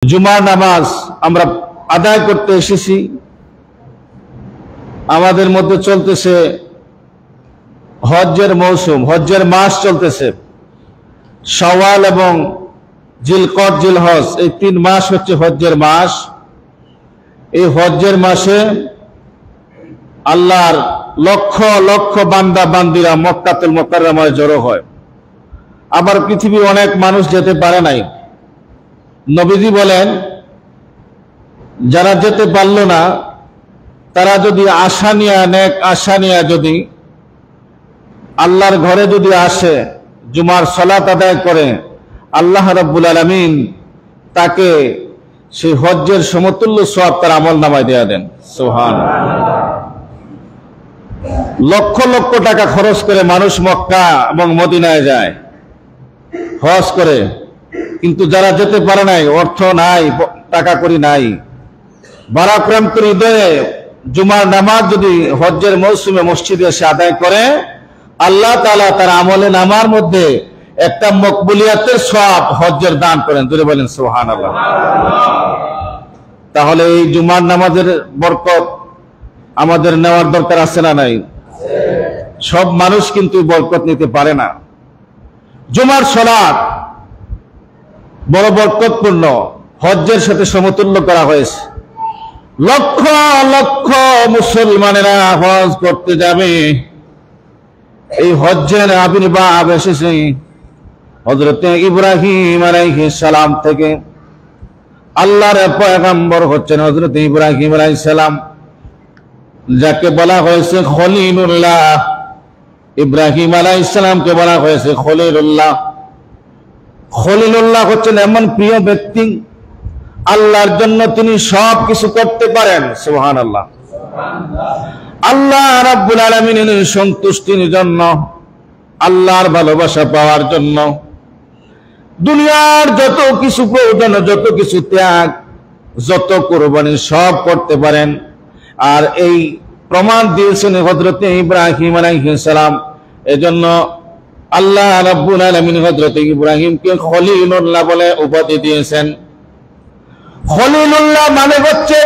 জুমার নামাজ আমরা আদায় করতে এসেছি। আমাদের মধ্যে চলতেছে হজ্জের মৌসুম, হজ্জের মাস চলতেছে। শাওয়াল এবং জিলকদ জিলহজ এই 3 মাস হচ্ছে হজ্জের মাস। এই হজ্জের মাসে আল্লাহর লক্ষ লক্ষ বান্দা বান্দিরা মক্কাতুল মুকাররমায় জড়ো হয়। আবার পৃথিবীর অনেক মানুষ যেতে পারে নাই। নবীজি বলেন, যারা যেতে পারল না তারা যদি আশা নিয়ে যদি আল্লাহর ঘরে যদি আসে, জুমার সালাত আদায় করে, আল্লাহ রাব্বুল আলামিন তাকে সেই হজ্জের সমতুল্য সওয়াব তার আমলনামায় দেয়া দেন। সুবহানাল্লাহ। লক্ষ লক্ষ টাকা খরচ করে মানুষ মক্কা এবং মদিনায় যায় হজ করে, কিন্তু যারা যেতে পারে নাই, অর্থ নাই, টাকা করি নাই, ভারাক্রান্ত হৃদয়ে জুমার নামাজ যদি হজ্জের মৌসুমে মসজিদে এসে আদায় করে, আল্লাহ তাআলা তার আমলে নামার মধ্যে একটা মকবুলিয়াতের সওয়াব হজ্জের দান করেন। জোরে বলেন সুবহানাল্লাহ। তাহলে এই জুমার নামাজের বরকত আমাদের নেওয়ার দরকার আছে না নাই? সব মানুষ কিন্তু বরকত নিতে পারে না। জুমার সালাত বড় বরকতপূর্ণ, হজ্জের সাথে সমতুল্য করা হয়েছে। লক্ষ লক্ষ মুসলমানেরা হজ করতে যাবে। এই হজ্জের আবির্ভাব এসেছে হযরত ইব্রাহিম আলাইহিস সালাম থেকে। আল্লাহর পয়গম্বর হচ্ছেন হযরত ইব্রাহিম আলাইহিস সালাম, যাকে বলা হয়েছে খলিলুল্লাহ। ইব্রাহিম আলাইহিস সালামকে বলা হয়েছে খলিলুল্লাহ। খলিলুল্লাহ হচ্ছেন এমন প্রিয় ব্যক্তি, আল্লাহর জন্য তিনি সব কিছু করতে পারেন। সুবহানাল্লাহ। আল্লাহ রাব্বুল আলামিনের সন্তুষ্টির জন্য, আল্লাহর ভালোবাসা পাওয়ার জন্য দুনিয়ার যত কিছু প্রয়োজন, যত কিছু ত্যাগ, যত কুরবানি সব করতে পারেন। আর এই প্রমাণ দিয়েছেন হযরত ইব্রাহিম আলাইহিস সালাম। এজন্য আল্লাহ রাব্বুল আলামিন হযরত ইব্রাহিমকে খলিলুল্লাহ বলে উপাধি দিয়েছেন। খলিলুল্লাহ মানে হচ্ছে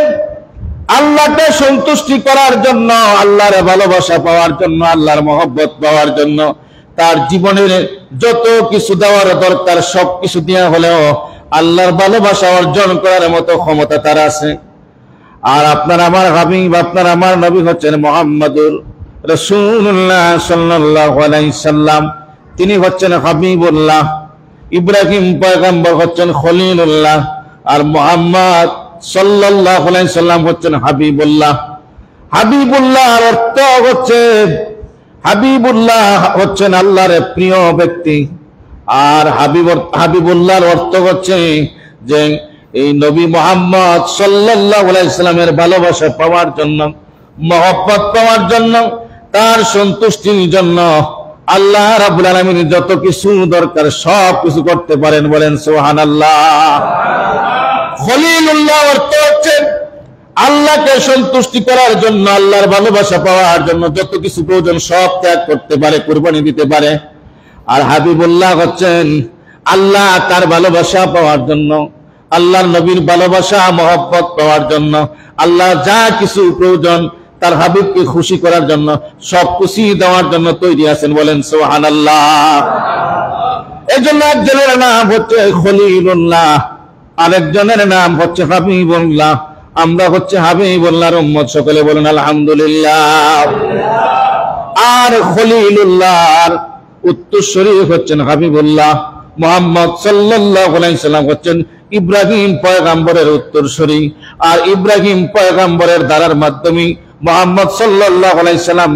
আল্লাহকে সন্তুষ্টি করার জন্য, আল্লাহর ভালোবাসা পাওয়ার জন্য, আল্লাহর মহব্বত পাওয়ার জন্য তার জীবনের যত কিছু দেওয়ার দরকার সব কিছু দেওয়া হলেও আল্লাহর ভালোবাসা অর্জন করার মতো ক্ষমতা তার আছে। আর আপনার আমার হাবিব, আপনার আমার নবী হচ্ছেন মুহাম্মদুর রাসূলুল্লাহ সাল্লাল্লাহু আলাইহি সাল্লাম। তিনি হচ্ছেন হাবিবুল্লাহ। ইব্রাহিম পয়গম্বর হচ্ছেন খলিলুল্লাহ, আর মুহাম্মদ সাল্লাল্লাহু আলাইহি সাল্লাম হচ্ছেন হাবিবুল্লাহ। হাবিবুল্লাহর অর্থ হচ্ছে, হাবিবুল্লাহ হচ্ছেন আল্লাহর প্রিয় ব্যক্তি। আর হাবিবুল্লাহর অর্থ হচ্ছে যে এই নবী মুহাম্মদ সাল্লাল্লাহু আলাইহি সাল্লামের ভালোবাসা পাওয়ার জন্য, মহব্বত পাওয়ার জন্য, তার সন্তুষ্টির জন্য আল্লাহ রাব্বুল আলামিনের যত কিছু দরকার সব কিছু করতে পারেন। বলেন সুবহানাল্লাহ। খলিলুল্লাহ অর্থ হচ্ছে আল্লাহকে সন্তুষ্টি করার জন্য, আল্লাহর ভালোবাসা পাওয়ার জন্য যত কিছু প্রয়োজন সব ত্যাগ করতে পারে, কুরবানি দিতে পারে। আর হাবিবুল্লাহ হচ্ছেন আল্লাহ তার ভালোবাসা পাওয়ার জন্য, আল্লাহর নবীর ভালোবাসা মহব্বত পাওয়ার জন্য, আল্লাহ যা কিছু প্রয়োজন তার হাবিবকে খুশি করার জন্য সব খুশি দেওয়ার জন্য তৈরি আছেন। বলেন সুবহানাল্লাহ। এজন্য একজনের নাম হচ্ছে খলিলুল্লাহ, আরেকজনের নাম হচ্ছে হাবিবুল্লাহ। আমরা হচ্ছে হাবিবুল্লাহর উম্মত। সকলে বলেন আলহামদুলিল্লাহ। আর খলিলুল্লাহর উত্তরসূরি হচ্ছেন হাবিবুল্লাহ। মুহাম্মদ সাল্লাল্লাহু আলাইহি সাল্লাম হচ্ছেন ইব্রাহিম পয়গম্বরের উত্তরসূরি। আর ইব্রাহিম পয়গম্বরের দ্বারার মাধ্যমে মুহাম্মদ সাল্লাল্লাহু আলাইহি সাল্লাম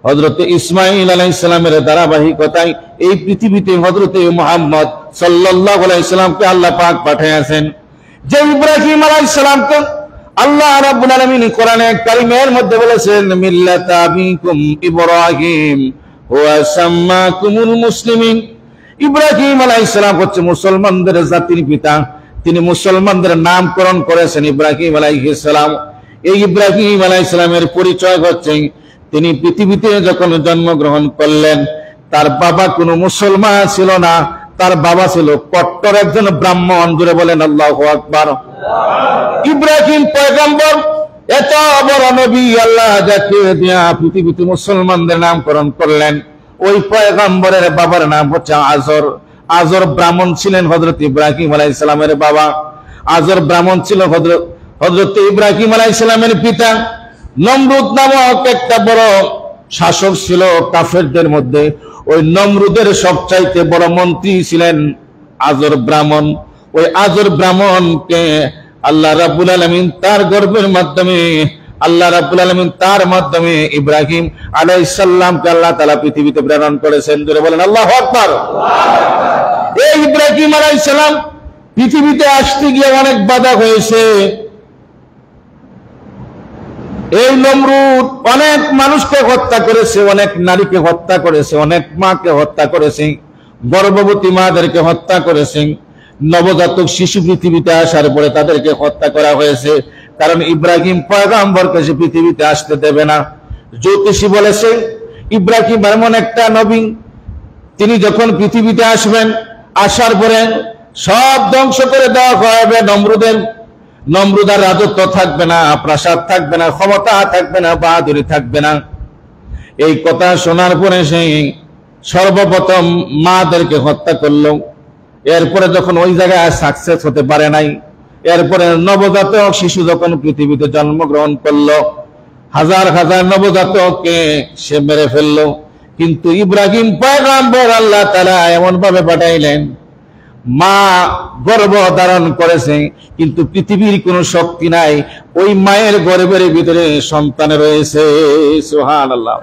হযরত ইসমাঈল আলাইহিস সালামের ধারাবাহিকতায় এই পৃথিবীতে হযরত মুহাম্মদ সাল্লাল্লাহু আলাইহি সাল্লামকে আল্লাহ পাক পাঠিয়েছেন। যে ইব্রাহিম আলাইহিস সালামকে আল্লাহ রাব্বুল আলামিন কোরআনে কারীমের মধ্যে বলেছেন, মিল্লাতা আবিকুম ইব্রাহিম ওয়া সাম্মাকুমুল মুসলিমিন। ইব্রাহিম আলাইহিস সালাম হচ্ছে মুসলমানদের জাতির পিতা। তিনি মুসলমানদের নামকরণ করেছেন ইব্রাহিম আলাইহিস সালাম। এই ইব্রাহিম আলাইহিস সালামের পরিচয় হচ্ছে তিনি পৃথিবীতে যখন জন্মগ্রহণ করলেন তার বাবা কোনো মুসলমান ছিল না, তার বাবা ছিল কট্টর একজন ব্রাহ্মণ। জোরে বলেন আল্লাহু আকবার। ইব্রাহিম পয়গম্বর এত বড় নবী, আল্লাহ যাকে দিয়া পৃথিবীতে মুসলমানদের নামকরণ করলেন, ওই পয়গম্বরের বাবার নাম হচ্ছে আজর। আজর ব্রাহ্মণ ছিলেন হযরত ইব্রাহিম আলাইহিস সালামের বাবা। আজর ব্রাহ্মণ ছিল হযরত ইব্রাহিম আলাইহিস সালামের পিতা। নমরুদ নামক একটা বড় শাসক ছিল কাফেরদের মধ্যে। ওই নমরুদের সবচাইতে বড় মন্ত্রী ছিলেন আজর ব্রাহ্মণ। ওই আজর ব্রাহ্মণকে আল্লাহ রাব্বুল আলামিন তার গর্বের মাধ্যমে, আল্লাহ রাব্বুল আলামিন তার মাধ্যমে ইব্রাহিম আলাইহিস সালামকে আল্লাহ তাআলা পৃথিবীতে প্রেরণ করেছেন। জোরে বলেন আল্লাহু আকবার। এই ইব্রাহিম আলাইহিস সালাম পৃথিবীতে আসতে গিয়ে অনেক বাধা হয়েছে। এই নমরুদ অনেক মানুষকে হত্যা করেছে, অনেক নারীকে হত্যা করেছে, অনেক মাকে হত্যা করেছে, গর্ভবতী মাদেরকে হত্যা করেছে। নবজাতক শিশু পৃথিবীতে আসার পরে তাদেরকে হত্যা করা হয়েছে, কারণ ইব্রাহিম পয়গম্বরকে সে পৃথিবীতে আসতে দেবে না। জ্যোতিষী বলেছে ইব্রাহিম এমন একটা নবী, তিনি যখন পৃথিবীতে আসবেন, আসার পরে সব ধ্বংস করে দেওয়া হবে নমরুদের। নমরুদার রাজত্ব থাকবে না, প্রাসাদ থাকবে না, ক্ষমতা থাকবে না, বাহাদুরি থাকবে না। এই কথা শোনার পরে সেই সর্বপ্রথম মাদেরকে হত্যা করলো। এরপরে যখন ওই জায়গায় সাকসেস হতে পারে নাই, এরপরে নবজাতক শিশু যখন পৃথিবীতে জন্মগ্রহণ করলো, হাজার হাজার নবজাতককে সে মেরে ফেললো। কিন্তু ইব্রাহিম পয়গম্বর আল্লাহ তাআলা এমন ভাবে পাঠাইলেন, মা গর্ভ ধারণ করেছে কিন্তু পৃথিবীর কোনো শক্তি নাই, ওই মায়ের গর্ভের ভিতরে সন্তান রয়েছে। সুবহানাল্লাহ।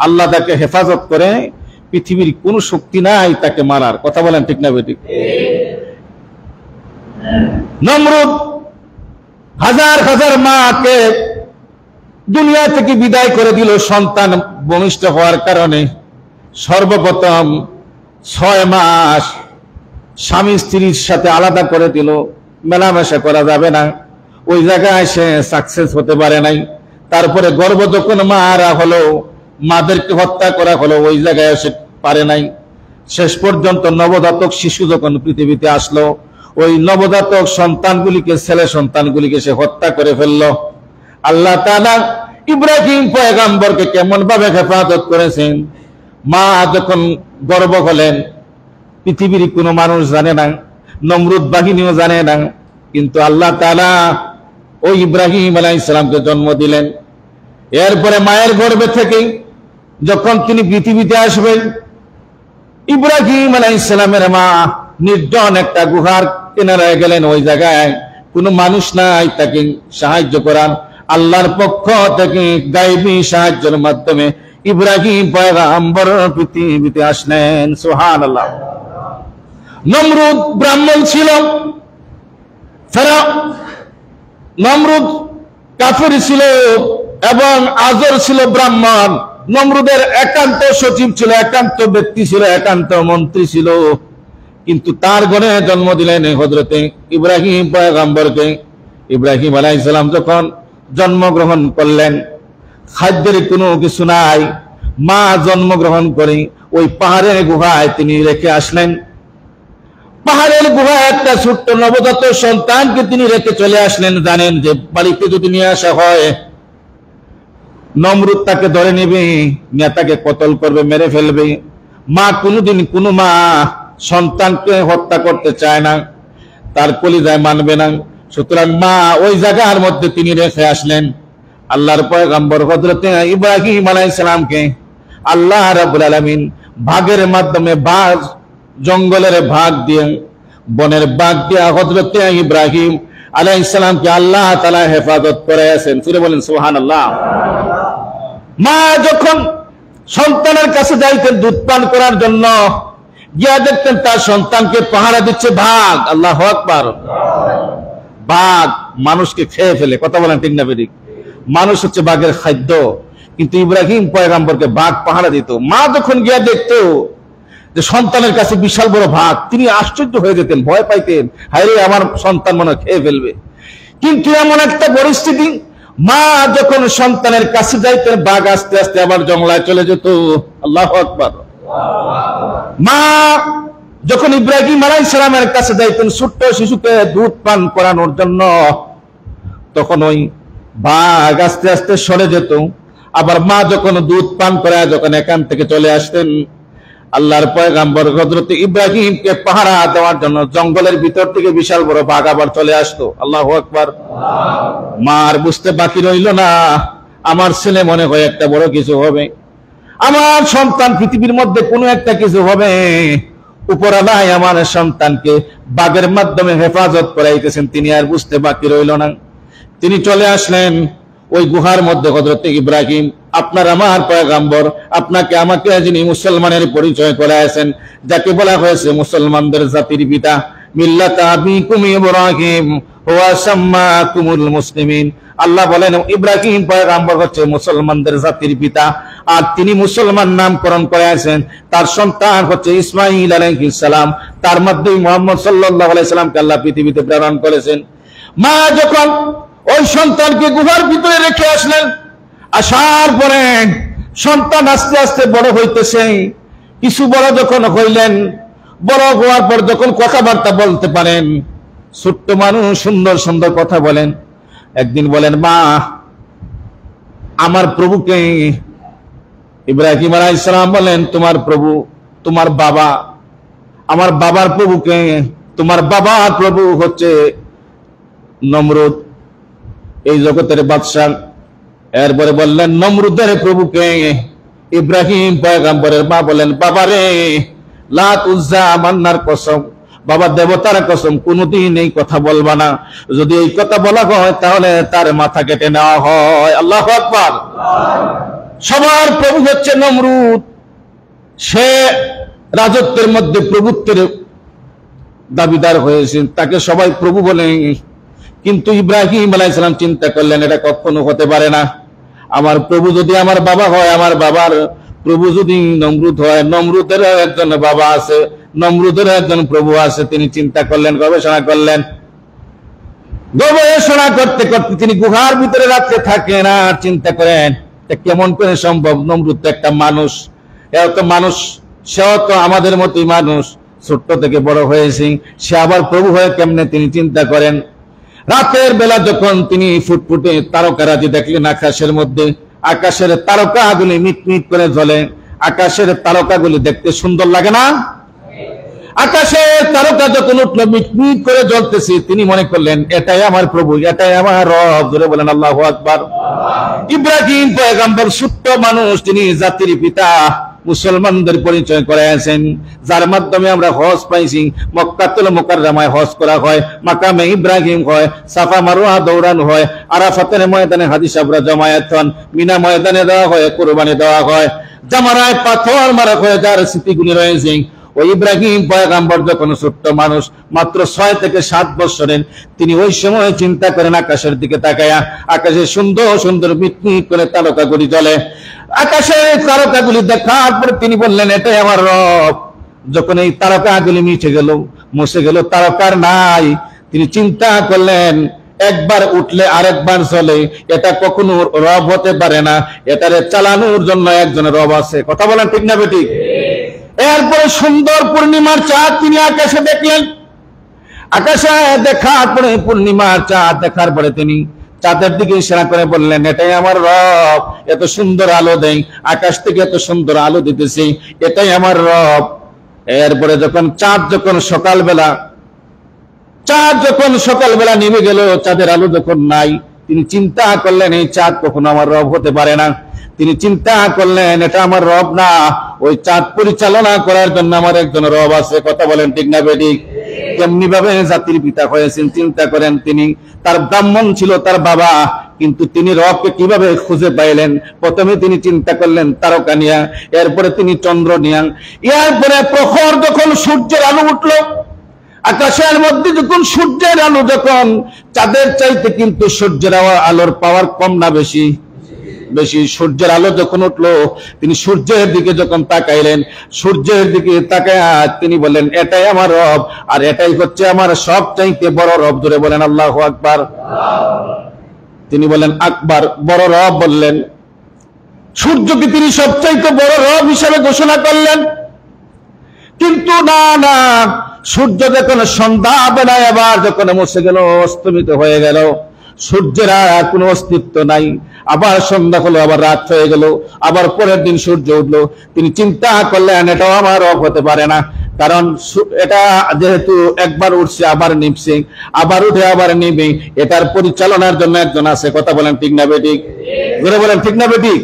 আল্লাহ তাকে হেফাজত করে, পৃথিবীর কোনো শক্তি নাই তাকে মারার। কথা বলেন ঠিক না বেঠিক? নমরুদ হাজার হাজার মাকে দুনিয়া থেকে বিদায় করে দিল সন্তান ভূমিষ্ঠ হওয়ার কারণে। সর্বপ্রথম 6 মাস স্বামী স্ত্রীর সাথে আলাদা করে দিল, মেলামেশা করা যাবে না। ওই জায়গায় সে সাকসেস হতে পারে নাই। তারপরে গর্ভ যখন মারা হলো, মাদেরকে হত্যা করা হলো, ওই জায়গায় সে পারে নাই। শেষ পর্যন্ত নবজাতক শিশু যখন পৃথিবীতে আসলো, ওই নবজাতক সন্তানগুলিকে, ছেলে সন্তানগুলিকে সে হত্যা করে ফেললো। আল্লাহ তাআলা ইব্রাহিম পয়গম্বরকে কেমন ভাবে হেফাজত করেছেন। মা যখন গর্ভ হলেন, পৃথিবীর কোনো মানুষ জানে না, নমরুদ বাহিনীও জানে না, কিন্তু আল্লাহ তাআলা ওই ইব্রাহিম আলাইহিস সালামকে জন্ম দিলেন। এরপরে মায়ের গর্ভে থেকে যখন তিনি পৃথিবীতে আসবেন, ইব্রাহিম আলাইহিস সালামের মা নির্জন একটা গুহার কিনারায় গেলেন। ওই জায়গায় কোনো মানুষ নাই তাকে সাহায্য করার। আল্লাহর পক্ষ থেকে গায়বী সাহায্যের মাধ্যমে ইব্রাহিম পয়গম্বর পৃথিবীতে আসলেন। সুবহানাল্লাহ। নমরুদ ব্রাহ্মণ ছিল, নমরুদ কাফির ছিল এবং আজর ছিল ব্রাহ্মণ। নমরুদের একান্ত সচিব ছিল, একান্ত ব্যক্তি ছিল, একান্ত মন্ত্রী ছিল। কিন্তু তার ঘরে জন্ম দিলেন হযরতে ইব্রাহিম পয়গম্বরকে। ইব্রাহিম আলাইহিস সালাম যখন জন্মগ্রহণ করলেন, খাদ্যের কোনো কিছু নাই। মা জন্মগ্রহণ করে ওই পাহাড়ের গুহায় তিনি রেখে আসলেন। পাহাড়ের গুহায় একটা ছোট্ট নবজাত সন্তানকে তিনি রেখে চলে আসলেন। জানেন যে বাড়িতে যদি নিয়ে আসা হয়, নমরুদ তাকে ধরে নেবে, নেতাকে কতল করবে, মেরে ফেলবে। মা কোনোদিন কোনো মা সন্তানকে হত্যা করতে চায় না, তার কলিজায় মানবে না। সুতরাং মা ওই জায়গার মধ্যে তিনি রেখে আসলেন। আল্লাহর পয়গম্বর হযরতে ইব্রাহিম আলাইহিস সালামকে আল্লাহ রাব্বুল আলামিন ভাগের মাধ্যমে, ভাগ জঙ্গলের ভাগ দিয়ে, বনের ভাগ দিয়ে হযরতে ইব্রাহিম আলাইহিস সালামকে আল্লাহ তাআলা হেফাজত করেছেন। সুরে বলেন সুবহানাল্লাহ। মা যখন সন্তানের কাছে যাইতেন দুধ পান করার জন্য, গিয়া দেখতেন তার সন্তানকে পাহারা দিচ্ছে বাঘ। আল্লাহু আকবার। বাঘ মানুষকে খেয়ে ফেলে। কথা বলেন ঠিক না বেঠিক? মানুষ হচ্ছে বাঘের খাদ্য, কিন্তু ইব্রাহিম পয়গম্বরকে বাঘ পাহারা দিত। মা যখন গিয়া দেখতো যে সন্তানের কাছে বিশাল বড় বাঘ, তিনি আশ্চর্য হয়ে যেতেন, ভয় পাইতেন, হায় রে আমার সন্তান মনে খেয়ে ফেলবে। কিন্তু এমন একটা পরিস্থিতি, মা যখন সন্তানের কাছে যাইতেন, বাঘ আস্তে আস্তে আবার জঙ্গলায় চলে যেত। আল্লাহু আকবার। মা যখন ইব্রাহিম আলাইহিস সালামের কাছে যাইতেন ছোট্ট শিশুকে দুধ পান করানোর জন্য, তখন ওই বাঘ আস্তে আস্তে সরে যেত। আবার মা যখন দুধ পান করে যখন এখান থেকে চলে আসতেন, আল্লাহর পয়গম্বর হযরত ইব্রাহিমকে পাহারা দেওয়ার জন্য জঙ্গলের ভিতর থেকে বিশাল বড় বাঘ আবার চলে আসতো। আল্লাহু আকবার। মা আর বুঝতে বাকি রইল না, আমার ছেলে মনে হয় একটা বড় কিছু হবে, আমার সন্তান পৃথিবীর মধ্যে কোনো একটা কিছু হবে। উপরওয়ালা আমার সন্তানকে বাঘের মাধ্যমে হেফাজত করাইতেছেন, তিনি আর বুঝতে বাকি রইল না। তিনি চলে আসলেন ওই গুহার মধ্যে। হযরত ইব্রাহিম, আপনার আমার পয়গম্বর, আপনাকে আমাকে যিনি মুসলমানের পরিচয় করাইছেন, যাকে বলা হয়েছে মুসলমানদের জাতির পিতা, মিল্লাত আবিকুম ইব্রাহিম ওয়া সাম্মাকুমুল মুসলিমিন। আল্লাহ বলেন ইব্রাহিম পয়গম্বর হচ্ছে মুসলমানদের জাতির পিতা, আর তিনি মুসলমান নামকরণ করেছেন। তার সন্তান হচ্ছে ইসমাঈল আলাইহিস সালাম, তার মধ্যেই মুহাম্মদ সাল্লাল্লাহু আলাইহি সাল্লামকে আল্লাহ পৃথিবীতে প্রেরণ করেছেন। মা যখন ওই সন্তানকে গুহার ভিতরে রেখে আসলেন, আসার পরে সন্তান আস্তে আস্তে বড় হইতেছে। কিছু বড় যখন হইলেন, বড় হওয়ার পর যখন কথাবার্তা বলতে পারেন, ছোট্ট মানুষ সুন্দর সুন্দর কথা বলেন। একদিন বলেন, মা আমার প্রভুকে, ইব্রাহিম আলাইহিস সালাম বলেন, তোমার প্রভু তোমার বাবা, আমার বাবার প্রভুকে, তোমার বাবার প্রভু হচ্ছে নমরুদ, এই জগতের বাদশা। এরপরে বললেন নমরুদের প্রভুকে। ইব্রাহিম পয়গম্বরের মা বলেন, বাবারে লাত উজ্জা মান্নার কসম, বাবা দেবতার কসম, কোনদিন এই কথা বলবা না। যদি এই কথা বলা হয় তাহলে তার মাথা কেটে নেওয়া হয়। আল্লাহু আকবার। সবার প্রভু হচ্ছে নমরুদ, সে রাজত্বের মধ্যে প্রভুত্বের দাবিদার হয়েছেন, তাকে সবাই প্রভু বলে। কিন্তু ইব্রাহিম আলাইহিস সালাম চিন্তা করলেন, এটা কখনো হতে পারে না। আমার প্রভু যদি আমার বাবা হয়, আমার বাবার প্রভু যদি নমরুদ হয়, নমরুদের একজন বাবা আছে, নমরুদের একজন প্রভু আছে। তিনি চিন্তা করলেন, গবেষণা করলেন। গবেষণা করতে করতে তিনি গুহার ভিতরে রাত্রে থাকেন আর চিন্তা করেন, কেমন করে সম্ভব? নমরুদ তো একটা মানুষ, এও তো মানুষ, সেও তো আমাদের মতোই মানুষ, ছোট্ট থেকে বড় হয়েছে, সে আবার প্রভু হয়ে কেমনে? তিনি চিন্তা করেন। রাতের বেলা যখন তিনি ফুটফুটে তারকারাজি দেখলেন আকাশের মধ্যে, আকাশের তারকাগুলি মিটমিট করে জ্বলে। আকাশের তারকাগুলি দেখতে সুন্দর লাগে না? আকাশের তারকা যখন উঠলো মিটমিট করে জ্বলতেছে, তিনি মনে করলেন এটাই আমার প্রভু, এটাই আমার রব। ধরে বলেন আল্লাহু আকবার। ইব্রাহিম পয়গম্বর ছোট্ট মানুষ, তিনি জাতির পিতা, মুসলমানদের পরিচয় করাইছেন, যার মাধ্যমে আমরা হজ পাইছি। মক্কাতুল মুকাররমায় হজ করা হয়, মাকামে ইব্রাহিম হয়, সাফা মারওয়া দৌড়ানো হয়, আরাফাতের ময়দানে হাজী সাহেবরা জমায়েত হন, মিনা ময়দানে দেওয়া হয়, কুরবানি দেওয়া হয়, জামারায় পাথর মারা হয়, যার স্মৃতিগুলি রয়েছে। ওই ইব্রাহিম পয়গম্বর যখন ছোট্ট মানুষ, মাত্র 6 থেকে 7 বছরের, তিনি ওই সময় চিন্তা করেন আকাশের দিকে তাকায়া, আকাশে সুন্দর সুন্দর মিটমিট করে তারকাগুলি জ্বলে। আকাশের তারকাগুলি দেখার পর তিনি বললেন এটাই আমার রব। যখন এই তারকাগুলি মিশে গেল, মুছে গেল, তারকার নাই, তিনি চিন্তা করলেন একবার উঠলে আরেকবার চলে, এটা কখনো রব হতে পারে না, এটারে চালানোর জন্য একজন রব আছে। কথা বলেন ঠিক না বেঠিক? এরপরে সুন্দর পূর্ণিমার চাঁদ তিনি আকাশে দেখলেন। আকাশে দেখার পরে, পূর্ণিমার চাঁদ দেখার পরে তিনি চাঁদের দিকে ইশারা করে বললেন এটাই আমার রব, এত সুন্দর আলো দেয়, আকাশ থেকে এত সুন্দর আলো দিতেছে, এটাই আমার রব। এরপরে যখন চাঁদ যখন সকালবেলা নেমে গেল, চাঁদের আলো যখন নাই, তিনি চিন্তা করলেন এই চাঁদ কখনো আমার রব হতে পারে না। তিনি চিন্তা করলেন এটা আমার রব না, ওই চাঁদ পরিচালনা করার জন্য আমার একজন রব আছে। কথা বলেন ঠিক না বেঠিক? কেমনি ভাবে জাতির পিতা হয়েছেন চিন্তা করেন। তিনি, তার ব্রাহ্মণ ছিল তার বাবা, কিন্তু তিনি রবকে কিভাবে খুঁজে পাইলেন? প্রথমে তিনি চিন্তা করলেন তারকা নিয়া, এরপরে তিনি চন্দ্র নিয়া, এরপরে প্রখর যখন সূর্যের আলো উঠলো আকাশের মধ্যে, যখন সূর্যের আলো, যখন চাঁদের চাইতে কিন্তু সূর্যের আলোর পাওয়ার কম না বেশি? বেশি। সূর্যের আলো যখন উঠলো, তিনি সূর্যের দিকে যখন তাকাইলেন, সূর্যের দিকে তাকায়া তিনি বললেন এটাই আমার রব, আর এটাই হচ্ছে আমার সবচাইতে বড় রব। ধরে বলেন আল্লাহু আকবার। তিনি বলেন আকবার, বড় রব বললেন, সূর্যকে তিনি সবচাইতে বড় রব হিসাবে ঘোষণা করলেন। কিন্তু না না, সূর্য যখন সন্ধ্যা বেলায় আবার যখন মুছে গেল, অস্তমিত হয়ে গেল, সূর্যের আর কোনো অস্তিত্ব নাই, আবার সন্ধ্যা হলো, আবার রাত হয়ে গেল, আবার পরের দিন সূর্য উঠলো। তিনি চিন্তা করলেন এটাও আমার রব হতে পারে না, কারণ এটা যেহেতু একবার উঠছে আবার নিভছে, আবার উঠে আবার নিবে, এটার পরিচালনার জন্য একজন আছে। কথা বলেন ঠিক না বেঠিক? ঘুরে বলেন ঠিক না বেঠিক?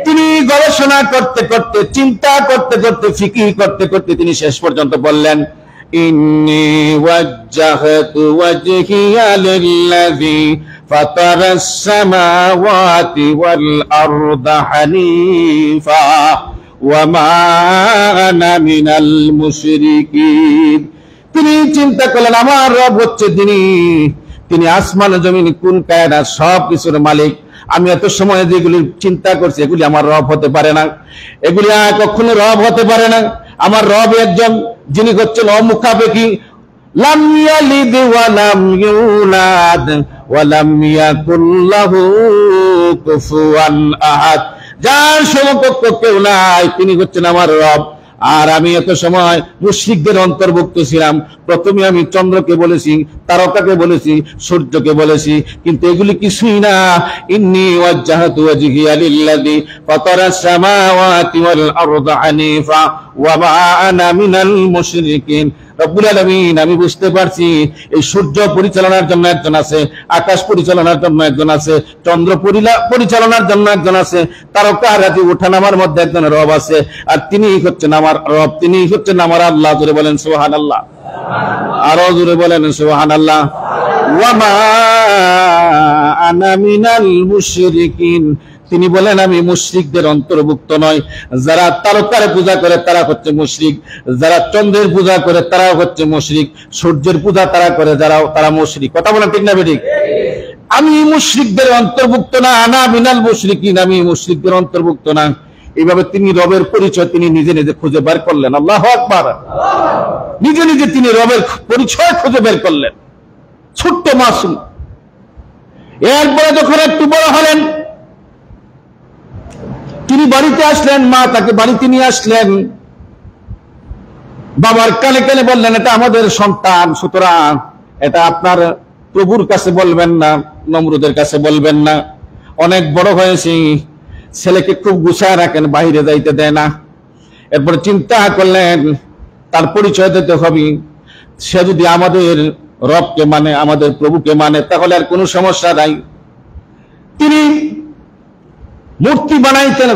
তিনি গবেষণা করতে করতে, চিন্তা করতে করতে, ফিকির করতে করতে তিনি শেষ পর্যন্ত বললেন, ইন্নী ওয়াজ্জাহতু ওয়াজহিয়া লিল্লাযী ফাতারাস সামাওয়াতি ওয়াল আরদা হানিফা ওয়া মা আনা মিনাল মুশরিকিন। তিনি চিন্তা করলেন আমার রব হচ্ছে তিনি আসমান জমিন কুল কায়নাত সব কিছুর মালিক। আমি এত সময় যেগুলি চিন্তা করছি এগুলি আমার রব হতে পারে না, এগুলি কখনো রব হতে পারে না। আমার রব একজন যিনি হচ্ছেন অমুখাপেক্ষী, লাম ইয়ালিদ ওয়া লাম ইউলাদ ওয়া লাম ইয়াকুল লাহু কুফুয়ান আহাদ, যার সমকক্ষ কেউ নাই, তিনি হচ্ছেন আমার রব। আর আমি এত সময় মুশরিকদের অন্তর্ভুক্ত ছিলাম। প্রথমে আমি চন্দ্রকে বলেছি, তারকাকে বলেছি, সূর্যকে বলেছি, কিন্তু এগুলি কিছুই না। ইন্নী ওয়াজ্জাহতু ওয়াজহিয়া লিল্লাযী ফাতারাস সামাওয়াতি ওয়াল আরদা হানিফা ওয়া মা আনা মিনাল মুশরিকিন। রব্বুল আলামিন, আমি বুঝতে পারছি এই সূর্য পরিচালনার জন্য একজন আছে, আকাশ পরিচালনার জন্য একজন আছে, চন্দ্র পরিচালনার জন্য একজন আছে, তারকা রাতি ওঠানামার মধ্যে একজন রব আছে, আর তিনি হচ্ছেন আমার রব, তিনি হচ্ছেন আমার আল্লাহ। জোরে বলেন সুবহানাল্লাহ, আরো জোরে বলেন সুবহানাল্লাহ। ওয়া মা আনা মিনাল মুশরিকিন, তিনি বলেন আমি মুশরিকদের অন্তর্ভুক্ত নয়। যারা তারকার পূজা করে তারা হচ্ছে মুশরিক, যারা চন্দ্রের পূজা করে তারাও হচ্ছে মুশরিক, সূর্যের পূজা তারা করে তারা মুশরিক। কথা বলেন ঠিক না বেঠিক? আমি মুশরিকদের অন্তর্ভুক্ত না, আনা মিনাল মুশরিকিন, আমি মুশরিকদের অন্তর্ভুক্ত না। এইভাবে তিনি রবের পরিচয় তিনি নিজে নিজে খুঁজে বের করলেন। আল্লাহু আকবার। নিজে নিজে তিনি রবের পরিচয় খুঁজে বের করলেন, ছোট্ট মাসুম। এরপরে যখন একটু বড় হলেন, তিনি বাড়িতে আসলেন, মা তাকে বাড়িতে নিয়ে আসলেন, বাবার কানে কানে বললেন এটা আমাদের সন্তান, সুতরাং এটা আপনার প্রভুর কাছে বলবেন না, নমরুদের কাছে বলবেন না, অনেক বড় হয়েছি, ছেলেকে খুব গুছায় রাখেন, বাইরে যাইতে দেয় না। এরপরে চিন্তা করলেন তার পরিচয় দিতে হবে, সে যদি আমাদের রবকে মানে, আমাদের প্রভুকে মানে, তাহলে আর কোনো সমস্যা নাই। তিনি মূর্তি বানাইতেন।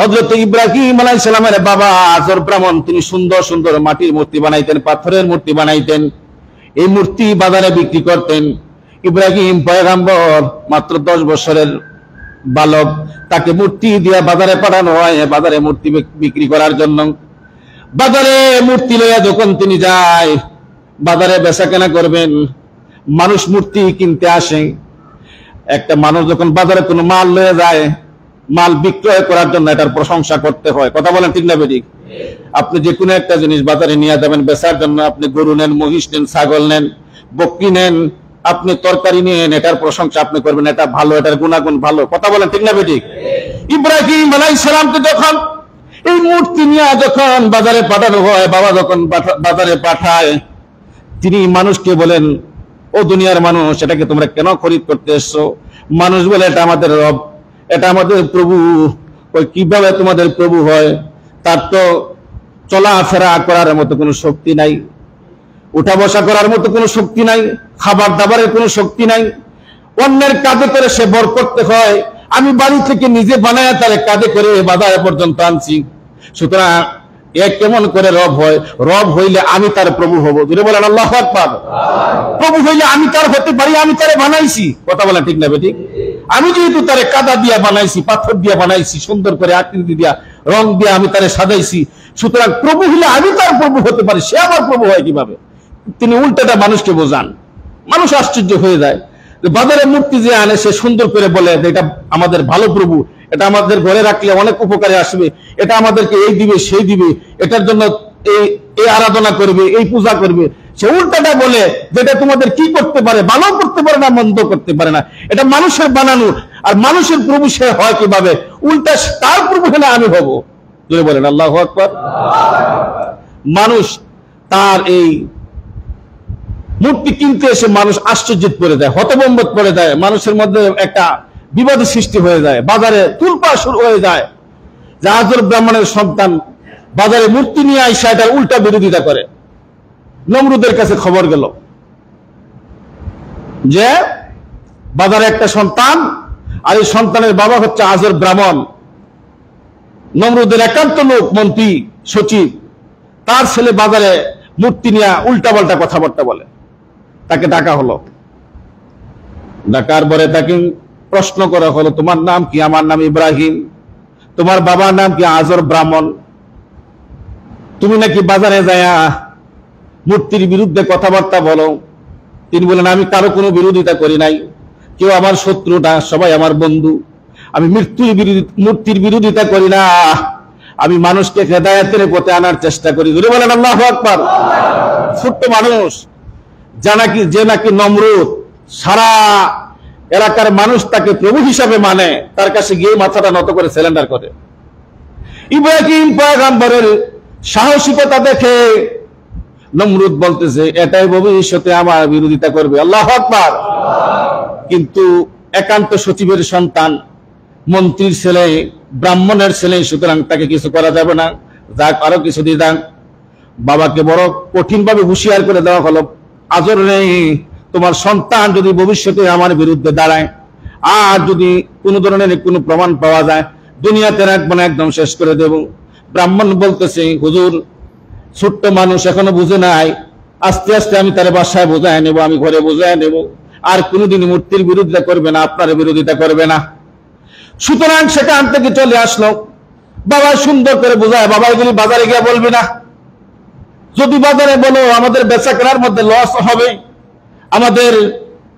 হযরত ইব্রাহিম আলাইহিস সালামের বাবা আজর ব্রাহ্মণ, তিনি সুন্দর সুন্দর মাটির মূর্তি বানাইতেন, পাথরের মূর্তি বানাইতেন, এই মূর্তি বাজারে বিক্রি করতেন। ইব্রাহিম পয়গম্বর মাত্র 10 বছরের বালক, তাকে মূর্তি দিয়ে বাজারে পাঠানো হয়, বাজারে মূর্তি বিক্রি করার জন্য। বাজারে মূর্তি লইয়া যখন তিনি যায়, বাজারে বেচাকেনা করবেন, মানুষ মূর্তি কিনতে আসে। একটা মানুষ যখন বাজারে কোনো মাল লয়ে যায়, মাল বিক্রয় করার জন্য এটার প্রশংসা করতে হয়। কথা বলেন ঠিক না বেঠিক? আপনি যে কোনো একটা জিনিস বাজারে নিয়ে যাবেন বেচার জন্য, আপনি গরু নেন, মহিষ নেন, ছাগল নেন, বকরি নেন, আপনি তরকারি নেন, এটার প্রশংসা আপনি করবেন, এটা ভালো, এটার গুণাগুণ ভালো। কথা বলেন ঠিক না বেঠিক? ইব্রাহিম আলাইহিস সালামকে যখন এই মূর্তি নিয়ে যখন বাজারে পাঠানো হয়, বাবা যখন বাজারে পাঠায়, তিনি মানুষকে বলেন, ও দুনিয়ার মানুষ, এটাকে তোমরা কেন খরিদ করতে এসছো? মানুষ বলে এটা আমাদের রব, এটা আমাদের প্রভু। ওই কিভাবে তোমাদের প্রভু হয়? তার তো চলাফেরা করার মতো কোনো শক্তি নাই, উঠা বসা করার মতো কোনো শক্তি নাই, খাবার দাবারের কোনো শক্তি নাই, অন্যের কাঁধে করে সে বর করতে হয়। আমি বাড়ি থেকে নিজে বানায় তারে কাঁধে করে বাজারে পর্যন্ত আনছি। সুতরাং এ কেমন করে রব হয়? রব হইলে আমি তার প্রভু হব। যদি বলেন আল্লাহু আকবার। প্রভু হইলে আমি তার হতে পারি, আমি তারে বানাইছি। কথা বলেন ঠিক না বেঠিক? আমি যেহেতু তারে কাদা দিয়া বানাইছি, পাথর দিয়া বানাইছি, সুন্দর করে আকৃতি দিয়া, রং দিয়া আমি তারে সাজাইছি, সুতরাং প্রভু হইলে আমি তার প্রভু হতে পারি। সে আমার প্রভু হয় কিভাবে? তিনি উল্টাটা মানুষকে বোঝান। মানুষ আশ্চর্য হয়ে যায়। বাজারে মূর্তি যে আনে, সে সুন্দর করে বলে এটা আমাদের ভালো প্রভু, এটা আমাদের ঘরে রাখলে অনেক উপকারে আসবে, এটা আমাদেরকে এই দিবে সেই দিবে, এটার জন্য এই আরাধনা করবে, এই পূজা করবে। সে উল্টাটা বলে যেটা তোমাদের কি করতে পারে, ভালো করতে পারে না, মন্দ করতে পারে না, এটা মানুষের বানানো। আর মানুষের প্রভু সে হয় কিভাবে? উল্টা তার প্রভু হলে আমি হব। যদি বলেন আল্লাহু আকবার। মানুষ তার এই মূর্তি কিনতে এসে মানুষ আশ্চর্য পড়ে যায়, হতভম্ব পড়ে যায়, মানুষের মধ্যে একটা বিবাদের সৃষ্টি হয়ে যায়, বাজারে তুলপাড় শুরু হয়ে যায়। যে আজর ব্রাহ্মণের সন্তান বাজারে মূর্তি নিয়ে আইসা এটার উল্টা বিরোধিতা করে। নমরুদের কাছে খবর গেল যে বাজারে একটা সন্তান, আর এই সন্তানের বাবা হচ্ছে আজর ব্রাহ্মণ, নমরুদের একান্ত লোক, মন্ত্রী সচিব, তার ছেলে বাজারে মূর্তি নিয়ে উল্টাপাল্টা কথাবার্তা বলে। তাকে ডাকা হলো, ডাকার পরে তাকে প্রশ্ন করা হলো, তোমার নাম কি? আমার নাম ইব্রাহিম। তোমার বাবার নাম কি? আজর ব্রাহ্মণ। তুমি নাকি বাজারে যায়া মূর্তির বিরুদ্ধে কথাবার্তা বলো? তিনি বলেন, আমি কারো কোনো বিরোধিতা করি নাই, কেউ আমার শত্রু না, সবাই আমার বন্ধু। আমি মূর্তির বিরোধিতা করি না, আমি মানুষকে হেদায়েতের পথে আনার চেষ্টা করি। বলেন আল্লাহু আকবার। ছোট্ট মানুষ যে নাকি নমরুদ, সারা এলাকার মানুষ তাকে প্রভু হিসাবে মানে, তার কাছে গিয়ে মাথাটা নত করে সিলিন্ডার করে। ইব্রাহিম পয়গম্বরের সাহসিকতা দেখে নমরুদ বলতেছে, এটাই ভবিষ্যতে আমার বিরোধিতা করবে। আল্লাহু আকবার। কিন্তু একান্ত সচিবের সন্তান, মন্ত্রীর ছেলে, ব্রাহ্মণের ছেলে, সুতরাং তাকে কিছু করা যাবে না, যাক আরো কিছু দিয়ে যান। বাবাকে বড় কঠিন ভাবে হুঁশিয়ার করে দেওয়া হলো, আজর নেই, তোমার সন্তান যদি ভবিষ্যতে আমার বিরুদ্ধে দাঁড়ায়, আর যদি কোনো ধরনের কোনো প্রমাণ পাওয়া যায়, দুনিয়াতে রাখবো না, একদম শেষ করে দেব। ব্রাহ্মণ বলতেছে, হুজুর, ছোট্ট মানুষ এখনো বুঝে নাই, আস্তে আস্তে আমি তার বাসায় বোঝায় নেব, আমি ঘরে বোঝায় নেব, আর কোনোদিন মূর্তির বিরোধিতা করবে না, আপনার বিরোধিতা করবে না। সুতরাং সেখান থেকে চলে আসলো। বাবা সুন্দর করে বোঝায়, বাবা এগুলি বাজারে গিয়ে বলবে না, যদি বাজারে বলো আমাদের বেচা কেনার মধ্যে লস হবে, আমাদের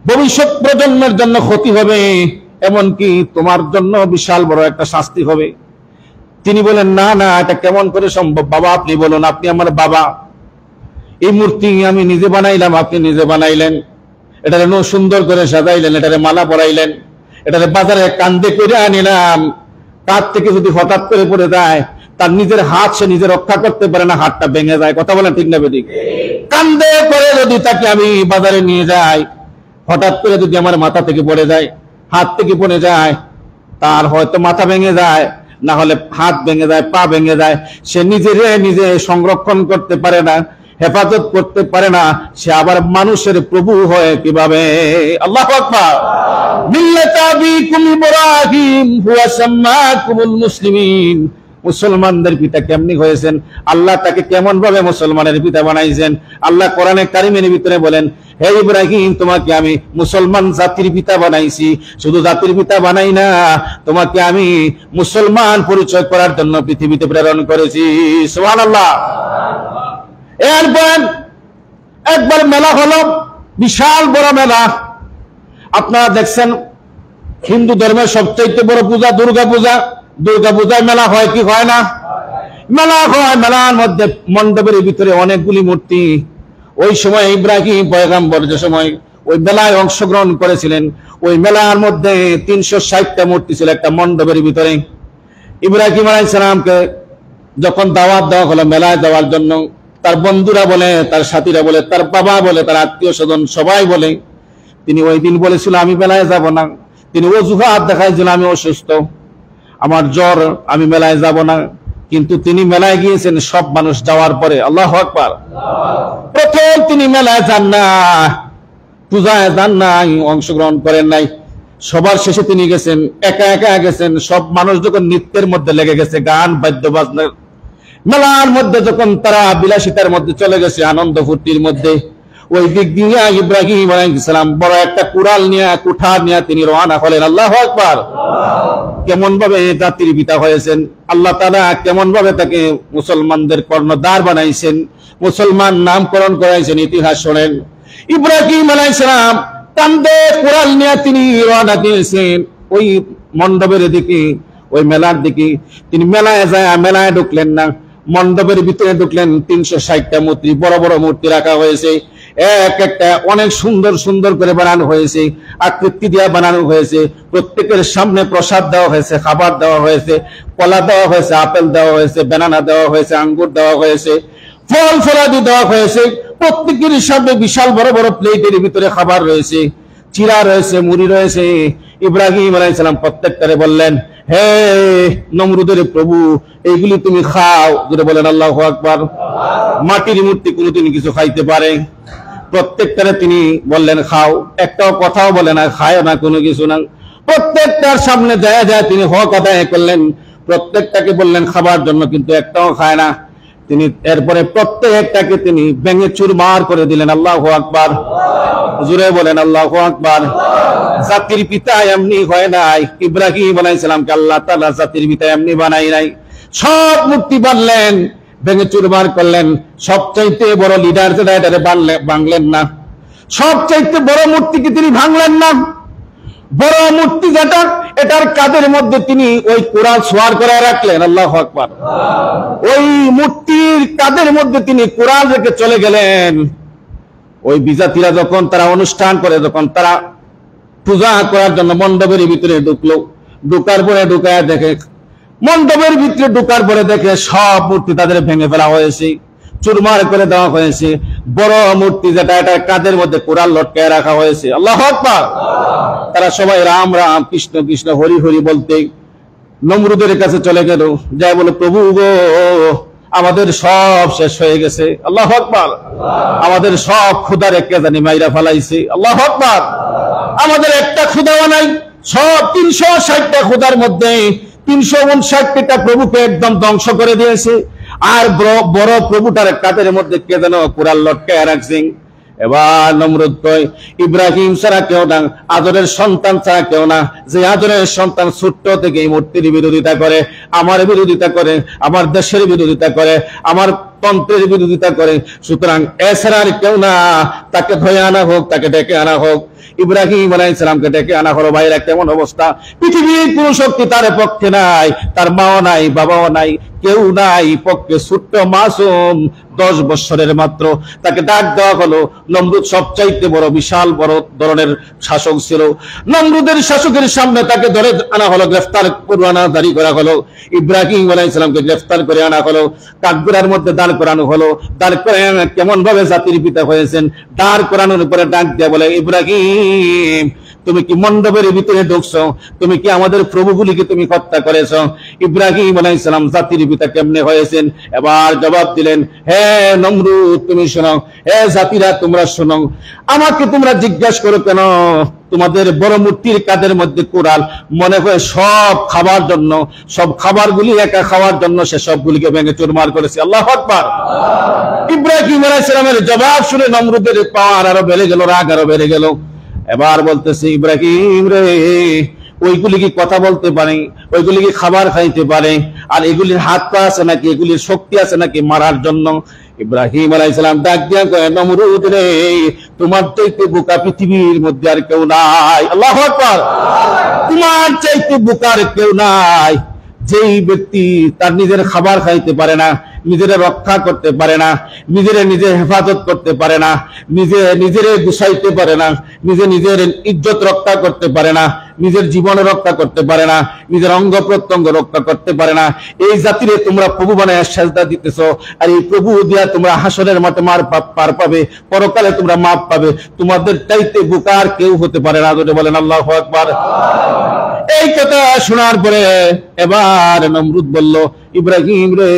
ভবিষ্যৎ প্রজন্মের জন্য ক্ষতি হবে, এমনকি তোমার জন্য বিশাল বড় একটা শাস্তি হবে। তিনি বলেন, না না, এটা কেমন করে সম্ভব? বাবা আপনি বলুন, আপনি আমার বাবা, এই মূর্তি আমি নিজে বানাইলাম, আপনি নিজে বানাইলেন, এটারে সুন্দর করে সাজাইলেন, এটারে মালা পরাইলেন, এটারে বাজারে কান্দে করে আনিলাম, কাঁধ থেকে যদি হঠাৎ করে পড়ে যায়, তার নিজের হাত সে নিজে রক্ষা করতে পারে না, হাতটা ভেঙে যায়। কথা বলেন ঠিক না বেঠিক? কান্দে করে যদি তাকে আমি বাজারে নিয়ে যাই, হঠাৎ করে যদি আমার মাথা থেকে পড়ে যায়, হাত থেকে পড়ে যায়, তার হয়তো মাথা ভেঙে যায়, না হলে হাত ভেঙে যায়, পা ভেঙে যায়, সে নিজে সংরক্ষণ করতে পারে না, হেফাজত করতে পারে না, সে আবার মানুষের প্রভু হয় কিভাবে? আল্লাহু আকবার। মিল্লাত আবিকুম ইব্রাহিম হুয়া সাম্মাকুমুল মুসলিমিন। মুসলমানদের পিতা কেমনি হয়েছেন, আল্লাহ তাকে কেমন ভাবে মুসলমানের পিতা বানাইছেন। আল্লাহ কোরআনে কারিমের ভিতরে বলেন, হে ইব্রাহিম, তোমাকে আমি মুসলমান জাতির পিতা বানাইছি, শুধু জাতির পিতা বানাই না, তোমাকে আমি মুসলমান পরিচয় করার জন্য পৃথিবীতে প্রেরণ করেছি। সুবহানাল্লাহ। এরপর একবার মেলা হলো, বিশাল বড় মেলা। আপনারা দেখছেন হিন্দু ধর্মের সবচেয়ে বড় পূজা দুর্গা পূজা। দুর্গা পূজায় মেলা হয় কি হয় না? মেলা হয়। মেলার মধ্যে মণ্ডপের ভিতরে অনেকগুলি মূর্তি। ওই সময় ইব্রাহিম পয়গম্বর যে সময় ওই মেলায় অংশগ্রহণ করেছিলেন, ওই মেলার মধ্যে 360টা মূর্তি ছিল একটা মণ্ডপের ভিতরে। ইব্রাহিম আলাইহিস সালামকে যখন দাওয়াত দেওয়া হলো মেলায় যাওয়ার জন্য, তার বন্ধুরা বলে, তার সাথীরা বলে, তার বাবা বলে, তার আত্মীয় স্বজন সবাই বলে, তিনি ওই দিন বলেছিল আমি মেলায় যাব না। তিনি অজুহাত দেখাইছিল, আমি অসুস্থ, আমার জ্বর, আমি মেলায় যাব না। কিন্তু তিনি মেলায় গিয়েছেন সব মানুষ যাওয়ার পরে। আল্লাহু আকবার। প্রথম তিনি মেলায় যান না, পূজায় যান নাই, অংশগ্রহণ করেন নাই। সবার শেষে তিনি গেছেন, একা একা গেছেন। সব মানুষ যখন নৃত্যের মধ্যে লেগে গেছে, গান বাদ্য বাজনার মেলার মধ্যে, যখন তারা বিলাসিতার মধ্যে চলে গেছে, আনন্দ ফুর্তির মধ্যে, ওই দিক দিয়ে ইব্রাহিম আলাইহিস সালাম বড় একটা কুড়াল নিয়ে, কুঠার নিয়ে তিনি রওনা হলেন। আল্লাহু আকবার। কেমন ভাবে জাতির পিতা হয়েছেন, আল্লাহ তাআলা কেমন ভাবে তাকে মুসলমানদের কর্ণধার বানাইছেন, মুসলমান নামকরণ করাইছেন, ইতিহাস শোনেন। ইব্রাহিম আলাইহিস সালাম কান্দে কুড়াল নিয়ে তিনি রওনা দিয়েছেন ওই মণ্ডপের দিকে, ওই মেলার দিকে। তিনি মেলায় যায়, মেলায় ঢুকলেন না, মণ্ডপের ভিতরে ঢুকলেন। 360টা মূর্তি, বড় বড় মূর্তি রাখা হয়েছে, এক একটা অনেক সুন্দর সুন্দর করে বানানো হয়েছে, আকৃতি দিয়ে বানানো হয়েছে। প্রত্যেকের সামনে প্রসাদ দেওয়া হয়েছে, খাবার দেওয়া হয়েছে, কলা দেওয়া হয়েছে, আপেল দেওয়া হয়েছে, বেনানা দেওয়া হয়েছে, আঙ্গুর দেওয়া হয়েছে। ফল ফলাদি দেওয়া হয়েছে, প্রত্যেকের সামনে বিশাল বড় বড় প্লেটের ভিতরে খাবার রয়েছে, চিরা রয়েছে, মুড়ি রয়েছে। ইব্রাহিম আলাইহিস সালাম প্রত্যেকটারে বললেন, হে নমরুদের প্রভু, এইগুলি তুমি খাও। যদি বলেন আল্লাহু আকবার। মাটির মূর্তি কোনোদিন কিছু খাইতে পারে? প্রত্যেকটারে তিনি বললেন খাও, একটাও কথাও বলে না, খায় না, কোনো কিছু না। প্রত্যেকটার সামনে যায় যায় তিনি হক আদায় করলেন, প্রত্যেকটাকে বললেন খাবার জন্য, কিন্তু একটাও খায় না। তিনি এরপরে প্রত্যেকটাকে তিনি ভেঙে চুরমার করে দিলেন। আল্লাহু আকবার। জোরে বলেন আল্লাহু আকবার। জাতির পিতা এমনি হয় নাই, ইব্রাহিম আলাইহিস সালামকে আল্লাহ তাআলা জাতির পিতা এমনি বানাই নাই। সব মূর্তি বানলেন, ভেঙে চুরমার করলেন। সবচাইতে বড় লিডার যেটা, এটারে ভাঙলেন না। সবচাইতে বড় মূর্তিকে তিনি ভাঙলেন না। বড় মূর্তি যেটা, এটার কাদের মধ্যে তিনি ওই কোরআন সোয়ার করে রাখলেন। আল্লাহু আকবার। ওই মূর্তির কাদের মধ্যে তিনি কোরআন রেখে চলে গেলেন। ওই বিজাতিরা যখন তারা অনুষ্ঠান করে, যখন তারা পূজা করার জন্য মণ্ডপের ভিতরে ঢুকলো, ঢুকার পরে ঢুকায় দেখে, মণ্ডপের ভিতরে ঢুকার পরে দেখে সব মূর্তি তাদের ভেঙে ফেলা হয়েছে, চুরমার করে দেওয়া হয়েছে। বড় মূর্তি যেটা, এটা কাদের মধ্যে কোরআন লটকায় রাখা হয়েছে। আল্লাহু আকবার। তারা সবাই রাম রাম, কৃষ্ণ কৃষ্ণ, হরি হরি বলতে নমরুদের কাছে চলে গেল, যাই বলে, প্রভু গো, আমাদের সব শেষ হয়ে গেছে। আল্লাহু আকবার। আমাদের সব ক্ষুধা রেখে জানি মাইরা ফেলাইছে। আল্লাহু আকবার। আমাদের একটা ক্ষুধাও নাই। সব 360টা ক্ষুধার মধ্যে 359টা প্রভুকে একদম ধ্বংস করে দিয়েছে। আর বড় প্রভুটার কাদের মধ্যে কে যেন কোরআন লটকায় রাখছে। এবার নমরুদ কয়, ইব্রাহিম ছাড়া কেউ না, আদরের সন্তান ছাড়া কেউ না, যে আদরের সন্তান ছোট্ট থেকে এই মূর্তির বিরোধিতা করে, আমার বিরোধিতা করে, আমার দেশের বিরোধিতা করে, আমার তন্ত্রের বিরোধিতা করে, সুতরাং এছাড়া আর কেউ না, তাকে ধরে আনা হোক, তাকে ডেকে আনা হোক। ইব্রাহিম আলাইহিস সালামকে ডেকে আনা হলো। ভাইরা, কেমন অবস্থা! পৃথিবীর কোন শক্তি তার পক্ষে নাই, তার মাও নাই, বাবাও নাই, কেউ নাই পক্ষে। ছোট্ট মাসুম 10 বছরের মাত্র, তাকে ডাক দেওয়া হলো। নমরুদ সবচাইতে বড়, বিশাল বড় ধরনের শাসক ছিল। নমরুদের শাসকের সামনে তাকে ধরে আনা হলো, গ্রেফতার পরোয়ানা জারি করা হলো। ইব্রাহিম আলাইহিস সালামকে গ্রেফতার করে আনা হলো, কাঠগড়ার মধ্যে দাঁড় করানো হলো। দাঁড় করে কেমন ভাবে জাতির পিতা হয়েছেন, দাঁড় করানোর উপরে ডাক দিয়ে বলে, ইব্রাহিম, তুমি কি মণ্ডপের ভিতরে ঢুকছো? তুমি কি আমাদের প্রভুগুলিকে তুমি হত্যা করেছো? ইব্রাহিম আলাইহিস সালাম জাতির পিতা কেমনে হয়েছেন এবার জবাব দিলেন, হে নমরুদ, তুমি শোনো, হে জাতিরা তোমরা শোনো, আমাকে তোমরা জিজ্ঞাসা করো কেন? তোমাদের বড় মূর্তির কাদের মধ্যে কোরআন, মনে হয় সব খাবার জন্য, সব খাবারগুলি একা খাওয়ার জন্য সে সবগুলিকে ভেঙে চুরমার করেছে। আল্লাহু আকবার। ইব্রাহিম আলাইহিস সালামের জবাব শুনে নমরুদের পাওয়ার আরো বেড়ে গেল, রাগ আরো বেড়ে গেল। এবার বলতেছে, ইব্রাহিম রে, ওইগুলি কি কথা বলতে পারে? ওইগুলি কি খাবার খাইতে পারে? আর এগুলির হাত পা আছে নাকি? এগুলির শক্তি আছে নাকি মারার জন্য? ইব্রাহিম আলাইহিস সালাম ডাক দিয়া কয়, নমরুদ রে, তোমার চাইতে বোকা পৃথিবীর মধ্যে আর কেউ নাই। আল্লাহু আকবার। তোমার চাইতে বোকা আর কেউ নাই। যেই ব্যক্তি তার নিজের খাবার খাইতে পারে না, নিজের রক্ষা করতে পারে না, নিজের হেফাজত করতে পারে না, নিজের গুছাইতে পারে না, নিজের ইজ্জত রক্ষা করতে পারে না, নিজের জীবন রক্ষা করতে পারে না, নিজের অঙ্গ প্রত্যঙ্গ রক্ষা করতে পারে না, এই জাতিরে তোমরা প্রভু বানায় সেজদা দিতেছো। আর এই প্রভু দিয়া তোমরা হাসরের মাঠে পার পাবে, পরকালে তোমরা মাপ পাবে। তোমাদের চাইতে বোকার কেউ হতে পারে না। যদি বলেন আল্লাহু আকবার। এই কথা শোনার পরে এবার নমরুদ বলল, ইব্রাহিম রে,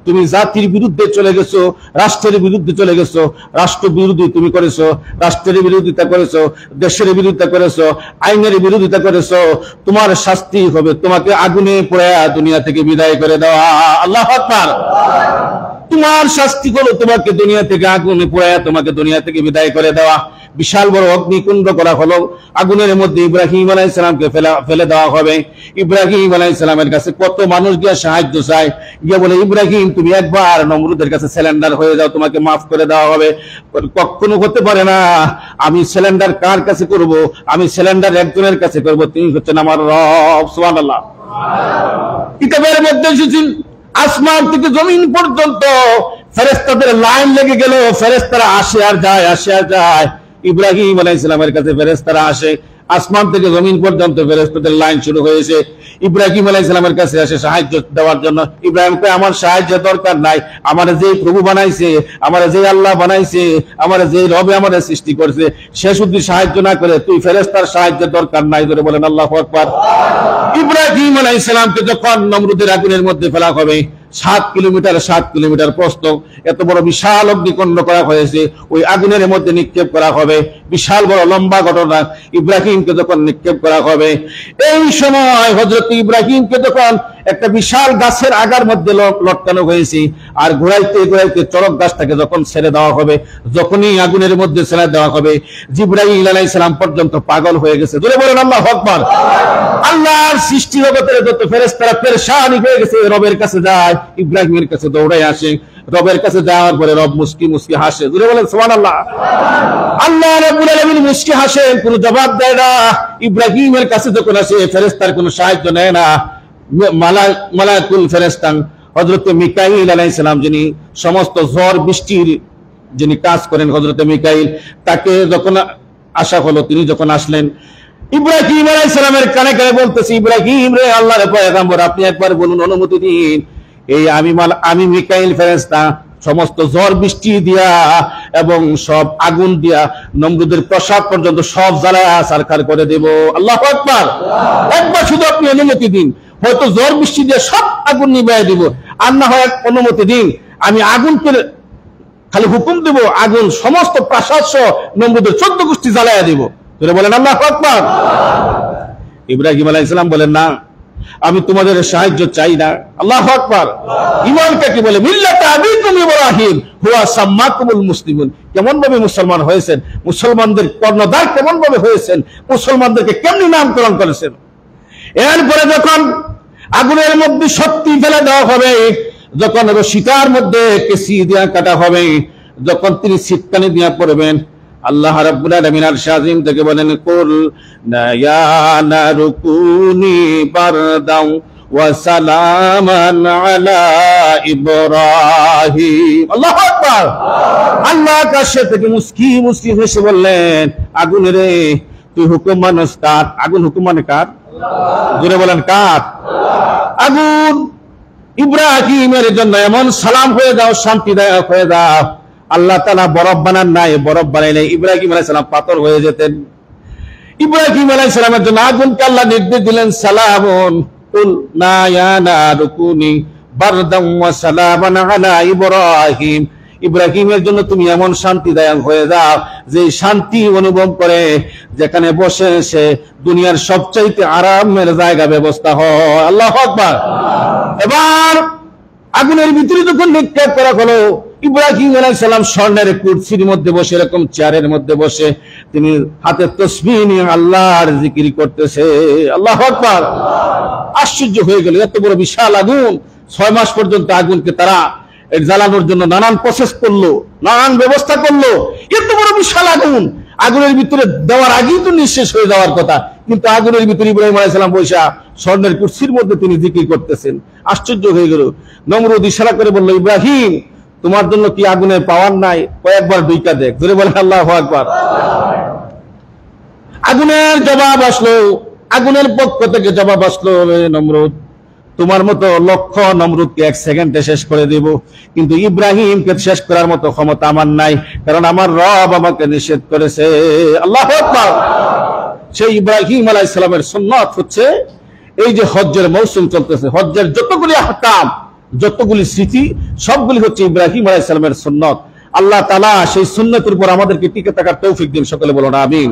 তুমি জাতির বিরুদ্ধে চলে গেছো, রাষ্ট্রের বিরুদ্ধে চলে গেছো, রাষ্ট্র বিরোধী তুমি করেছো, রাষ্ট্রের বিরোধিতা করেছো, দেশের বিরোধিতা করেছো, আইনের বিরোধিতা করেছো। তোমার শাস্তি হবে, তোমাকে আগুনে পোড়া দুনিয়া থেকে বিদায় করে দেওয়া। আল্লাহু আকবার। তোমার শাস্তি হলো তোমাকে দুনিয়া থেকে আগুনে পোড়া, তোমাকে দুনিয়া থেকে বিদায় করে দেওয়া। বিশাল বড় অগ্নিকুণ্ড করা হলো, আগুনের মধ্যে ইব্রাহিম আলাইহিস সালামকে ফেলে দেওয়া হবে। ইব্রাহিম আলাইহিস সালামের কাছে কত মানুষ গিয়ে সাহায্য চায়, গিয়ে বলে, ইব্রাহিম তুমি একবার নমরুদের কাছে সিলিন্ডার হয়ে যাও, তোমাকে মাফ করে দেওয়া হবে। কখনো হতে পারে না। আমি সিলিন্ডার কার কাছে করব? আমি সিলিন্ডার একজনের কাছে করব, তিনি হচ্ছেন আমার রব। সুবহানাল্লাহ। কিতাবের মধ্যে এসেছেন, আসমান থেকে জমিন পর্যন্ত ফেরেশতাদের লাইন লেগে গেল। ফেরেশতারা আসে আর যায়, আসে আর যায়। ইব্রাহিম আলাইহিস সালামের কাছে ফেরেশতারা আসে, আসমান থেকে জমিন পর্যন্ত ফেরেশতাদের লাইন শুরু হয়েছে। ইব্রাহিম আলাইহিস সালামের কাছে আসে সাহায্য দেওয়ার জন্য। ইব্রাহিম কয় আমার সাহায্যের দরকার নাই, আমার যে প্রভু বানাইছে, আমার যে আল্লাহ বানাইছে, আমার যে রবে আমাদের সৃষ্টি করেছে, সে শুধু সাহায্য না করে তুই ফেরেশতার সাহায্যের দরকার নাই। ধরে বলেন আল্লাহু আকবার। ইব্রাহিম আলাইহিস সালামকে যখন নমরুদের আগুনের মধ্যে ফেলা হবে, 7 কিলোমিটার প্রস্থ, এত বড় বিশাল অগ্নিকুণ্ড করা হয়েছে, ওই আগুনের মধ্যে নিক্ষেপ করা হবে। বিশাল বড় লম্বা ঘটনা। ইব্রাহিমকে যখন নিক্ষেপ করা হবে, এই সময় হযরত ইব্রাহিমকে যখন একটা বিশাল গাছের আগার মধ্যে লটকানো হয়েছে, আর ঘোরাইতে ঘোরাইতে চড়ক গাছটাকে যখন ছেড়ে দেওয়া হবে, যখনই আগুনের মধ্যে ছেড়ে দেওয়া হবে, জিবরাইল আলাইহিস সালাম পর্যন্ত পাগল হয়ে গেছে। ধরে বলেন আল্লাহু আকবার। আল্লাহর সৃষ্টি জগতের যত ফেরেশতারা পেরেশান হয়ে গেছে, রবের কাছে যায়, ইব্রাহিমের কাছে দৌড়ায় আসে। রবের কাছে যাওয়ার পরে রব মুস্কি মুস্কি হাসে। ধরে বলেন সুবহানাল্লাহ। আল্লাহ রাব্বুল আলামিন মুস্কি হাসেন, কোনো জবাব দেয় না। ইব্রাহিমের কাছে যখন আসে, ফেরেশতার কোনো সাহায্য নেয় না। মালাকুল ফেরেশতা হযরত মিকাইল আলাইহিস সালাম, যিনি সমস্ত ঝড় বৃষ্টির যিনি কাজ করেন, হযরত মিকাইল, তাকে যখন আসা হলো, তিনি যখন আসলেন, ইব্রাহিম আলাইহিস সালামের কানে কানে বলতেছে, ইব্রাহিম রে, আল্লাহর পয়গম্বর, আপনি একবার বলুন, অনুমতি দিন, এই আমি মিকাইল ফেরেশতা সমস্ত ঝড় বৃষ্টি দিয়া এবং সব আগুন দিয়া নমরুদের প্রাসাদ পর্যন্ত সব জ্বালায়া ছারখার করে দেব। আল্লাহু আকবার। একবার শুধু আপনি অনুমতি দিন, হয়তো ঝড় বৃষ্টি দিয়ে সব আগুন নিভাইয়া দিব, আর না হয় অনুমতি দিন, আমি আগুনকে খালি হুকুম দেব, আগুন সমস্ত প্রাসাদ সহ নমরুদের 14 গোষ্ঠী জ্বালায়া দিব। বলেন আল্লাহু আকবার। ইব্রাহিম আলাইহিস সালাম বলেন, না, আমি তোমাদের সাহায্য চাই না। আল্লাহু আকবার। ঈমান কাকে বলে? মিল্লাতে আবিকুম ইব্রাহিম হুয়া সাম্মাকুমুল মুসলিমুন। কেমন ভাবে মুসলমান হয়েছেন, মুসলমানদের কর্ণধার কেমন ভাবে হয়েছেন, মুসলমানদেরকে কেমনি নামকরণ করেছেন। এরপরে যখন আগুনের মধ্যে সত্যি ফেলে দেওয়া হবে, যখন সীতার মধ্যে কেসি দিয়া কাটা হবে, যখন তিনি সিটকানি দিয়া পড়বেন, আল্লাহ রাব্বুল আলামিন আরশ আযীম থেকে বলেন, কুল ইয়া নারু কুনি বারদাও ওয়া সালামান আলা ইব্রাহিম। আল্লাহু আকবার। আল্লাহ আকাশ থেকে মুস্কি মুস্কি হেসে বললেন, আগুন রে, তুই হুকুম মানস কার? আগুন হুকুম মানে কার? জোরে বলেন কার? আগুন ইব্রাহিমের জন্য এমন সালাম হয়ে যাও, শান্তিদায়ক হয়ে যাও। আল্লাহ তাআলা বরফ বানান নাই, বরফ বানাই নাই, ইব্রাহিম আলাইহিস সালাম পাথর হয়ে যেতেন। ইব্রাহিম আলাইহিস সালামের জন্য আগুনকে আল্লাহ নির্দেশ দিলেন, সালামুন কুল না ইয়া নারু কুনি বারদাম ওয়া সালামান আলা ইব্রাহিম। ইব্রাহিমের জন্য তুমি এমন শান্তিদায়ক হয়ে যাও, যে শান্তি অনুভব করে যেখানে বসে সে দুনিয়ার সবচাইতে আরামের জায়গা ব্যবস্থা হয়। আল্লাহু আকবার। এবার আগুনের ভিতরে যখন নিক্ষেপ করা হলো, ইব্রাহিম আলাইহিস সালাম স্বর্ণের কুরসির মধ্যে বসে, এরকম চেয়ারের মধ্যে বসে, তিনি হাতে তাসবিহ নিয়ে আল্লাহর জিকির করতেছে। আল্লাহু আকবার। আশ্চর্য হয়ে গেল, এত বড় বিশাল আগুন, 6 মাস পর্যন্ত আগুনকে তারা জ্বালানোর জন্য নানান প্রসেস করলো, নানান ব্যবস্থা করলো। এত বড় বিশাল আগুন, আগুনের ভিতরে দেওয়ার আগেই তো নিঃশেষ হয়ে যাওয়ার কথা, কিন্তু আগুনের ভিতরে ইব্রাহিম আলাইহিস সালাম বসে স্বর্ণের কুরসির মধ্যে তিনি জিকির করতেছেন। আশ্চর্য হয়ে গেল। নমরুদ ইশারা করে বলল, ইব্রাহিম, তোমার জন্য কি আগুনের পাওয়ার নাই? কয়েকবার দুইটা দেখ। ধরে বলেন আল্লাহু আকবার। আগুনের জবাব আসলো, আগুনের পক্ষ থেকে জবাব আসলো, নমরুদ, তোমার মতো লক্ষ নমরুদকে 1 সেকেন্ডে শেষ করে দেব, কিন্তু ইব্রাহিমকে শেষ করার মতো ক্ষমতা আমার নাই, কারণ আমার রব আমাকে নিষেধ করেছে। আল্লাহু আকবার। সেই ইব্রাহিম আলাইহিস সালামের সুন্নাত হচ্ছে, এই যে হজ্জের মৌসুম চলতেছে, হজ্জের যতগুলি আহকাম, যতগুলি স্মৃতি, সবগুলি হচ্ছে ইব্রাহিম আলাইহিস সালামের সুন্নাত। আল্লাহ তাআলা সেই সুন্নাতের উপর আমাদেরকে টিকে থাকার তৌফিক দিন। সকলে বলুন আমিন।